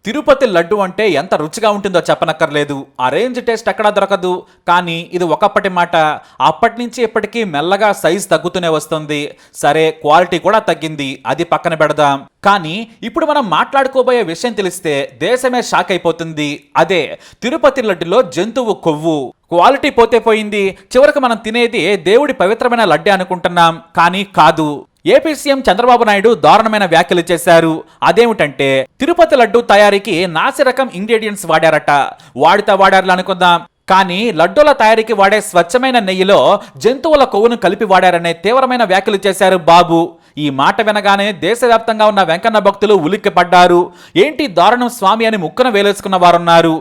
తిరుపతి లడ్డు అంటే ఎంత రుచిగా ఉంటుందో చెప్పనక్కర్లేదు. ఆ రేంజ్ టేస్ట్ ఎక్కడా దొరకదు. కానీ ఇది ఒకప్పటి మాట. అప్పటి నుంచి ఇప్పటికీ మెల్లగా సైజ్ తగ్గుతూనే వస్తుంది. సరే, క్వాలిటీ కూడా తగ్గింది, అది పక్కన పెడదాం. కానీ ఇప్పుడు మనం మాట్లాడుకోబోయే విషయం తెలిస్తే దేశమే షాక్ అయిపోతుంది. అదే తిరుపతి లడ్డులో జంతువు కొవ్వు. క్వాలిటీ పోతే పోయింది, చివరికి మనం తినేది దేవుడి పవిత్రమైన లడ్డే అనుకుంటున్నాం. కానీ కాదు. ఏపీ సీఎం చంద్రబాబు నాయుడు దారుణమైన వ్యాఖ్యలు చేశారు. అదేమిటంటే తిరుపతి లడ్డు తయారీకి నాసిరకం ఇంగ్రీడియంట్స్ వాడారట. వాడారులు అనుకుందాం, కానీ లడ్డూల తయారీకి వాడే స్వచ్ఛమైన నెయ్యిలో జంతువుల కొవ్వును కలిపి వాడారనే తీవ్రమైన వ్యాఖ్యలు చేశారు బాబు. ఈ మాట వినగానే దేశవ్యాప్తంగా ఉన్న వెంకన్న భక్తులు ఉలిక్కిపడ్డారు. ఏంటి దారుణం స్వామి అని ముక్కున వేలేసుకున్న వారున్నారు.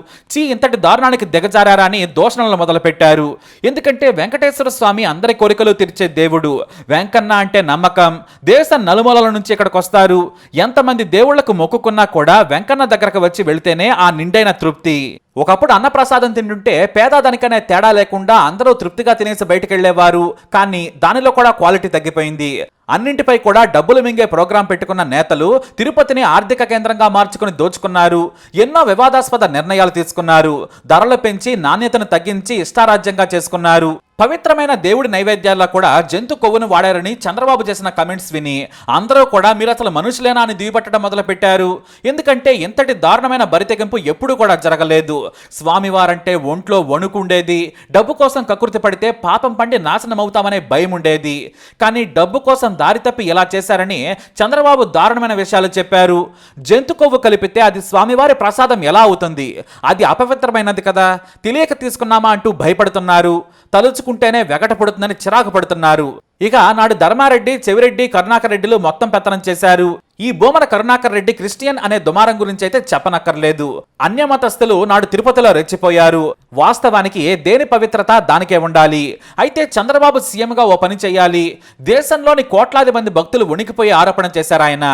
ఇంతటి దారుణానికి దిగజారా అని దోషణలు మొదలుపెట్టారు. ఎందుకంటే వెంకటేశ్వర స్వామి అందరి కోరికలు తీర్చే దేవుడు. వెంకన్న అంటే నమ్మకం. దేశ నలుమూలల నుంచి ఇక్కడికి వస్తారు. ఎంతమంది దేవుళ్లకు మొక్కుకున్నా కూడా వెంకన్న దగ్గరకు వచ్చి వెళితేనే ఆ నిండైన తృప్తి. ఒకప్పుడు అన్నప్రసాదం తింటుంటే పేదాదానికనే తేడా లేకుండా అందరూ తృప్తిగా తినేసి బయటకు వెళ్లేవారు. కానీ దానిలో కూడా క్వాలిటీ తగ్గిపోయింది. అన్నింటిపై కూడా డబ్బులు మింగే ప్రోగ్రాం పెట్టుకున్న నేతలు తిరుపతిని ఆర్థిక కేంద్రంగా మార్చుకుని దోచుకున్నారు. ఎన్నో వివాదాస్పద నిర్ణయాలు తీసుకున్నారు. ధరలు పెంచి నాణ్యతను తగ్గించి ఇష్టారాజ్యంగా చేసుకున్నారు. పవిత్రమైన దేవుడి నైవేద్యాల్లో కూడా జంతు కొవ్వును వాడారని చంద్రబాబు చేసిన కమెంట్స్ విని అందరూ కూడా మీరు అసలు మనుషులేనా అని దిగిపట్టడం మొదలు పెట్టారు. ఎందుకంటే ఇంతటి దారుణమైన బరితెగింపు ఎప్పుడూ కూడా జరగలేదు. స్వామివారంటే ఒంట్లో వణుకుండేది. డబ్బు కోసం కకృతి పడితే పాపం పండి నాశనం అవుతామనే భయం ఉండేది. కానీ డబ్బు కోసం దారి తప్పి ఇలా చేశారని చంద్రబాబు దారుణమైన విషయాలు చెప్పారు. జంతు కొవ్వు కలిపితే అది స్వామివారి ప్రసాదం ఎలా అవుతుంది? అది అపవిత్రమైనది కదా, తెలియక తీసుకున్నామా అంటూ భయపడుతున్నారు. తలుచుకుంటేనే వెగట పడుతుందని చిరాకు పడుతున్నారు. ఇక నాడు ధర్మారెడ్డి, చెవిరెడ్డి, కరుణాకర్ రెడ్డిలు మొత్తం పెత్తనం చేశారు. ఈ బోమన కరుణాకర్ రెడ్డి క్రిస్టియన్ అనే దుమారం గురించి అయితే చెప్పనక్కర్లేదు. అన్యమతస్థులు నాడు తిరుపతిలో రెచ్చిపోయారు. వాస్తవానికి దేని పవిత్రత దానికే ఉండాలి. అయితే చంద్రబాబు సీఎంగా ఓ పని చేయాలి. దేశంలోని కోట్లాది మంది భక్తులు వణికిపోయి ఆరోపణ చేశారు ఆయన.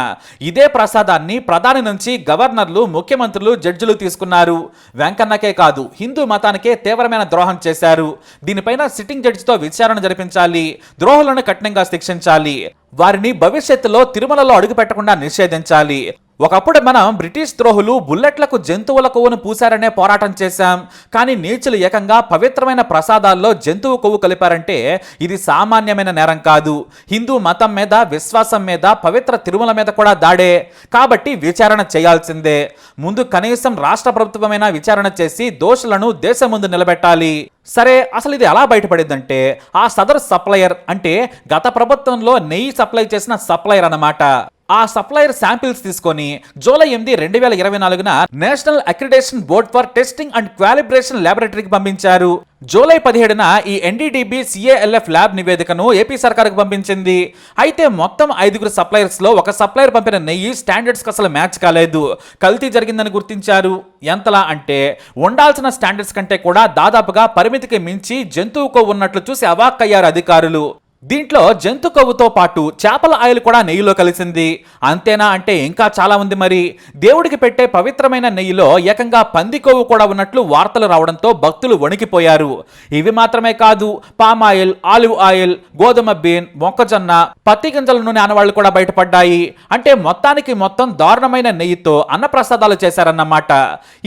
ఇదే ప్రసాదాన్ని ప్రధాని నుంచి గవర్నర్లు, ముఖ్యమంత్రులు, జడ్జిలు తీసుకున్నారు. వెంకన్నకే కాదు, హిందూ మతానికే తీవ్రమైన ద్రోహం చేశారు. దీనిపైన సిట్టింగ్ జడ్జితో విచారణ జరిపించాలి. ద్రోహులను కఠినంగా శిక్షించాలి. వారిని భవిష్యత్తులో తిరుమలలో అడుగు పెట్టకుండా నిషేధించాలి. ఒకప్పుడు మనం బ్రిటిష్ ద్రోహులు బుల్లెట్లకు జంతువుల కొవ్వును పూశారనే పోరాటం చేశాం. కానీ నీచులు ఏకంగా పవిత్రమైన ప్రసాదాల్లో జంతువు కొవ్వు కలిపారంటే ఇది సామాన్యమైన నేరం కాదు. హిందూ మతం మీద, విశ్వాసం మీద, పవిత్ర తిరుమల మీద కూడా దాడే. కాబట్టి విచారణ చేయాల్సిందే. ముందు కనీసం రాష్ట్ర ప్రభుత్వమైనా విచారణ చేసి దోషులను దేశం ముందు నిలబెట్టాలి. సరే, అసలు ఇది ఎలా బయటపడిందంటే ఆ సదరు సప్లయర్ అంటే గత ప్రభుత్వంలో నెయ్యి సప్లై చేసిన సప్లయర్ అన్నమాట. ఆ సప్లయర్ శాంపిల్స్ తీసుకొని July 8, 2024 national accreditation board for testing and calibration ల్యాబొరేటరీకి పంపించారు. జూలై 17 ఈ ఎన్డీడీబీ సిఏఎల్ఎఫ్ ల్యాబ్ నివేదికను ఏపీ సర్కార్కు పంపించింది. అయితే మొత్తం 5 సప్లయర్స్ లో ఒక సప్లయర్ పంపిన నెయ్యి స్టాండర్డ్స్ కి అసలు మ్యాచ్ కాలేదు. కల్తీ జరిగిందని గుర్తించారు. ఎంతలా అంటే ఉండాల్సిన స్టాండర్డ్స్ కంటే కూడా దాదాపుగా పరిమితికి మించి జంతువు కొవ్వు ఉన్నట్లు చూసి అవాక్కయ్యారు అధికారులు. దీంట్లో జంతు కొవ్వుతో పాటు చేపల ఆయిల్ కూడా నెయ్యిలో కలిసింది. అంతేనా అంటే ఇంకా చాలా ఉంది. మరి దేవుడికి పెట్టే పవిత్రమైన నెయ్యిలో ఏకంగా పంది కొవ్వు కూడా ఉన్నట్లు వార్తలు రావడంతో భక్తులు వణికిపోయారు. ఇవి మాత్రమే కాదు, పామ్ ఆయిల్, ఆలివ్ ఆయిల్, గోధుమ బీన్, మొక్కజొన్న, పత్తి గింజల నూనె ఆనవాళ్లు కూడా బయటపడ్డాయి. అంటే మొత్తానికి మొత్తం దారుణమైన నెయ్యితో అన్నప్రసాదాలు చేశారన్నమాట.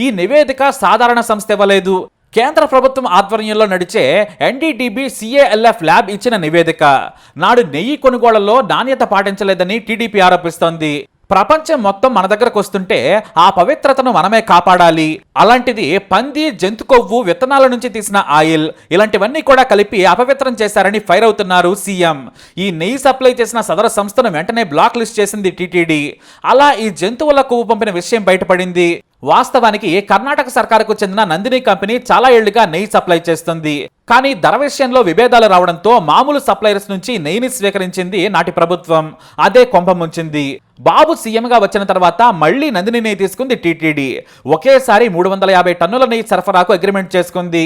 ఈ నివేదిక సాధారణ సంస్థ ఇవ్వలేదు. కేంద్ర ప్రభుత్వం ఆధ్వర్యంలో నడిచే ఎన్డీడీబీ సిఏఎల్ఎఫ్ ల్యాబ్ ఇచ్చిన నివేదిక. నాడు నెయ్యి కొనుగోళ్లలో నాణ్యత పాటించలేదని టీడీపీ ఆరోపిస్తోంది. ప్రపంచం మొత్తం మన దగ్గరకు వస్తుంటే ఆ పవిత్రతను మనమే కాపాడాలి. అలాంటిది పంది, జంతు కొవ్వు, విత్తనాల నుంచి తీసిన ఆయిల్ ఇలాంటివన్నీ కూడా కలిపి అపవిత్రం చేశారని ఫైర్ అవుతున్నారు సీఎం. ఈ నెయ్యి సప్లై చేసిన సదరు సంస్థను వెంటనే బ్లాక్ లిస్ట్ చేసింది టీటీడీ. అలా ఈ జంతువుల కొవ్వు పంపిన విషయం బయటపడింది. వాస్తవానికి కర్ణాటక సర్కారుకు చెందిన నందిని కంపెనీ చాలా ఏళ్లుగా నెయ్యి సప్లై చేస్తుంది. కానీ ధర విషయంలో విభేదాలు రావడంతో మామూలు సప్లయర్స్ నుంచి నెయ్యిని స్వీకరించింది నాటి ప్రభుత్వం. అదే కొంప ముంచింది. బాబు సీఎంగా వచ్చిన తర్వాత మళ్లీ నందిని నెయ్యి తీసుకుంది టీటీడీ. ఒకేసారి 350 టన్నుల నెయ్యి సరఫరాకు అగ్రిమెంట్ చేసుకుంది.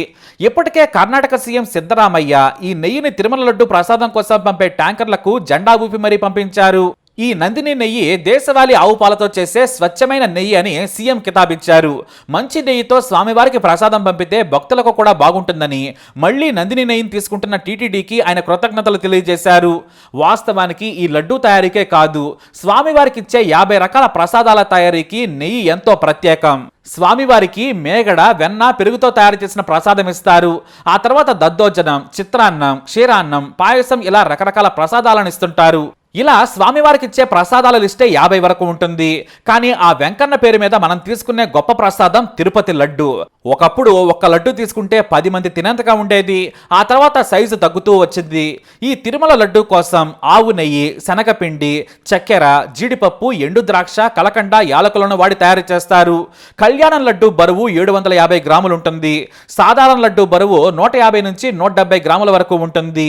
ఇప్పటికే కర్ణాటక సీఎం సిద్ధరామయ్య ఈ నెయ్యిని తిరుమల లడ్డు ప్రసాదం కోసం పంపే ట్యాంకర్లకు జెండా ఊపి మరీ పంపించారు. ఈ నందిని నెయ్యి దేశవాళీ ఆవు పాలతో చేసే స్వచ్ఛమైన నెయ్యి అని సీఎం కితాబిచ్చారు. మంచి నెయ్యితో స్వామివారికి ప్రసాదం పంపితే భక్తులకు కూడా బాగుంటుందని మళ్లీ నందిని నెయ్యిని తీసుకుంటున్న టీటీడీకి ఆయన కృతజ్ఞతలు తెలియజేశారు. వాస్తవానికి ఈ లడ్డూ తయారీకే కాదు, స్వామివారికి ఇచ్చే 50 రకాల ప్రసాదాల తయారీకి నెయ్యి ఎంతో ప్రత్యేకం. స్వామివారికి మేగడ, వెన్న, పెరుగుతో తయారు చేసిన ప్రసాదం ఇస్తారు. ఆ తర్వాత దద్దోజనం, చిత్రాన్నం, క్షీరాన్నం, పాయసం ఇలా రకరకాల ప్రసాదాలను ఇస్తుంటారు. ఇలా స్వామివారికి ఇచ్చే ప్రసాదాల లిస్టే 50 వరకు ఉంటుంది. కానీ ఆ వెంకన్న పేరు మీద మనం తీసుకునే గొప్ప ప్రసాదం తిరుపతి లడ్డు. ఒకప్పుడు ఒక్క లడ్డు తీసుకుంటే 10 మంది తినేంతగా ఉండేది. ఆ తర్వాత సైజు తగ్గుతూ వచ్చింది. ఈ తిరుమల లడ్డు కోసం ఆవు నెయ్యి, శనగపిండి, చక్కెర, జీడిపప్పు, ఎండు ద్రాక్ష, కలకండ, యాలకులను వాడి తయారు చేస్తారు. కళ్యాణం లడ్డు బరువు 750 గ్రాములు ఉంటుంది. సాధారణ లడ్డు బరువు 150 నుంచి 170 గ్రాముల వరకు ఉంటుంది.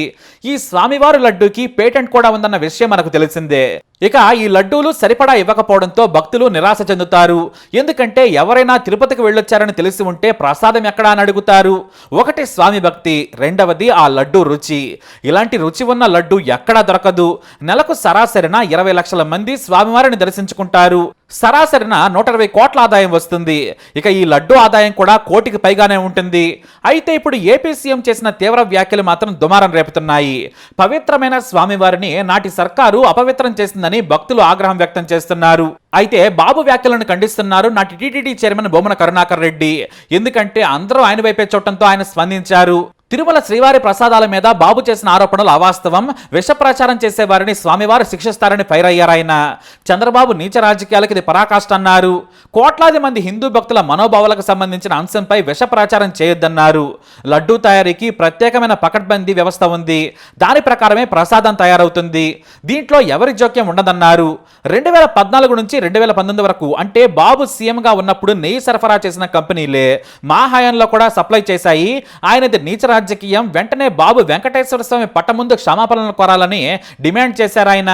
ఈ స్వామివారి లడ్డూకి పేటెంట్ కూడా ఉందన్న విషయం మనకు తెలిసిందే. ఇక ఈ లడ్డూలు సరిపడా ఇవ్వకపోవడంతో భక్తులు నిరాశ చెందుతారు. ఎందుకంటే ఎవరైనా తిరుపతికి వెళ్ళొచ్చారని తెలిసి ఉంటే ప్రసాదం ఎక్కడా అని అడుగుతారు. ఒకటి స్వామి భక్తి, రెండవది ఆ లడ్డూ రుచి. ఇలాంటి రుచి ఉన్న లడ్డు ఎక్కడా దొరకదు. నెలకు సరాసరిన 20 లక్షల మంది స్వామివారిని దర్శించుకుంటారు. సరాసరిన 120 కోట్ల ఆదాయం వస్తుంది. ఇక ఈ లడ్డు ఆదాయం కూడా 1 కోటికి పైగానే ఉంటుంది. అయితే ఇప్పుడు ఏపీ సీఎం చేసిన తీవ్ర వ్యాఖ్యలు మాత్రం దుమారం రేపుతున్నాయి. పవిత్రమైన స్వామివారిని నాటి సర్కారు అపవిత్రం చేసిందని భక్తులు ఆగ్రహం వ్యక్తం చేస్తున్నారు. అయితే బాబు వ్యాఖ్యలను ఖండిస్తున్నారు నాటి టీటీడీ చైర్మన్ బొమ్మన కరుణాకర్ రెడ్డి. ఎందుకంటే అందరూ ఆయన వైపే చూడటంతో ఆయన స్పందించారు. తిరుమల శ్రీవారి ప్రసాదాల మీద బాబు చేసిన ఆరోపణలు అవాస్తవం, విష ప్రచారం చేసేవారిని స్వామివారు శిక్షిస్తారని ఫైర్ అయ్యారాయన. చంద్రబాబు నీచ రాజకీయాలకు ఇది పరాకాష్ట అన్నారు. కోట్లాది మంది హిందూ భక్తుల మనోభావాలకు సంబంధించిన అంశంపై విష ప్రచారం చేయొద్దన్నారు. లడ్డూ తయారీకి ప్రత్యేకమైన పకడ్బందీ వ్యవస్థ ఉంది. దాని ప్రకారమే ప్రసాదం తయారవుతుంది. దీంట్లో ఎవరి జోక్యం ఉండదన్నారు. 2014 నుంచి 2019 వరకు అంటే బాబు సీఎంగా ఉన్నప్పుడు నెయ్యి సరఫరా చేసిన కంపెనీలే మా హయాంలో కూడా సప్లై చేశాయి. ఆయనది నీచ రాజకీయం, వెంటనే బాబు వెంకటేశ్వర స్వామి పట్ట ముందు క్షమాపణలు కోరాలని డిమాండ్ చేశారు ఆయన.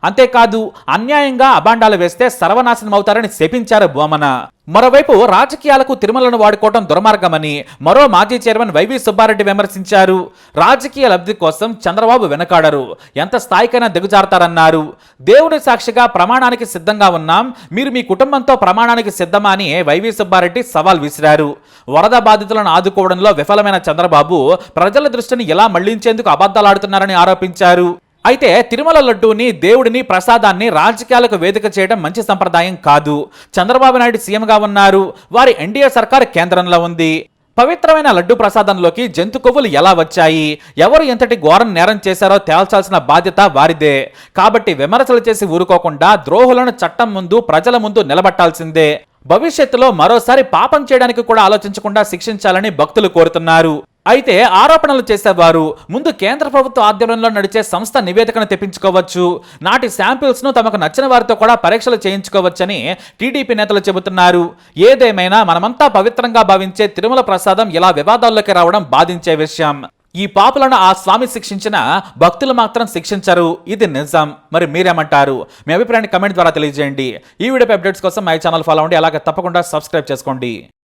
అంతేకాదు అన్యాయంగా అబాండాలు వేస్తే సర్వనాశనం అవుతారని శపించారు బొమ్మన. మరోవైపు రాజకీయాలకు తిరుమలను వాడుకోవడం దుర్మార్గమని మరో మాజీ చైర్మన్ వైవి సుబ్బారెడ్డి విమర్శించారు. రాజకీయ లబ్ధి కోసం చంద్రబాబు వెనకాడరు, ఎంత స్థాయికైనా దిగజారుతారన్నారు. దేవుని సాక్షిగా ప్రమాణానికి సిద్ధంగా ఉన్నాం, మీరు మీ కుటుంబంతో ప్రమాణానికి సిద్ధమా అని వైవి సుబ్బారెడ్డి సవాల్ విసిరారు. వరద బాధితులను ఆదుకోవడంలో విఫలమైన చంద్రబాబు ప్రజల దృష్టిని ఎలా మళ్లించేందుకు అబద్ధాలాడుతున్నారని ఆరోపించారు. అయితే తిరుమల లడ్డూని, దేవుడిని, ప్రసాదాన్ని రాజకీయాలకు వేదిక చేయడం మంచి సంప్రదాయం కాదు. చంద్రబాబు నాయుడు సీఎంగా ఉన్నారు, వారి ఎన్డీఏ సర్కార్ కేంద్రంలో ఉంది. పవిత్రమైన లడ్డు ప్రసాదంలోకి జంతు కొవ్వులు ఎలా వచ్చాయి, ఎవరు ఎంతటి ఘోరం నేరం చేశారో తేల్చాల్సిన బాధ్యత వారిదే. కాబట్టి విమర్శలు చేసి ఊరుకోకుండా ద్రోహులను చట్టం ముందు, ప్రజల ముందు నిలబట్టాల్సిందే. భవిష్యత్తులో మరోసారి పాపం చేయడానికి కూడా ఆలోచించకుండా శిక్షించాలని భక్తులు కోరుతున్నారు. అయితే ఆరోపణలు చేసేవారు ముందు కేంద్ర ప్రభుత్వ ఆధ్వర్యంలో నడిచే సంస్థ నివేదికను తెప్పించుకోవచ్చు. నాటి శాంపిల్స్ ను తమకు నచ్చిన వారితో కూడా పరీక్షలు చేయించుకోవచ్చని టీడీపీ నేతలు చెబుతున్నారు. ఏదేమైనా మనమంతా పవిత్రంగా భావించే తిరుమల ప్రసాదం ఇలా వివాదాల్లోకి రావడం బాధించే విషయం. ఈ పాపులను ఆ స్వామి శిక్షించిన భక్తులు మాత్రం శిక్షించరు, ఇది నిజం. మరి మీరేమంటారు? మీ అభిప్రాయాన్ని కమెంట్ ద్వారా తెలియజేయండి. ఈ వీడియో అప్డేట్స్ కోసం మై ఛానల్ ఫాలో అవ్వండి, అలాగే తప్పకుండా సబ్స్క్రైబ్ చేసుకోండి.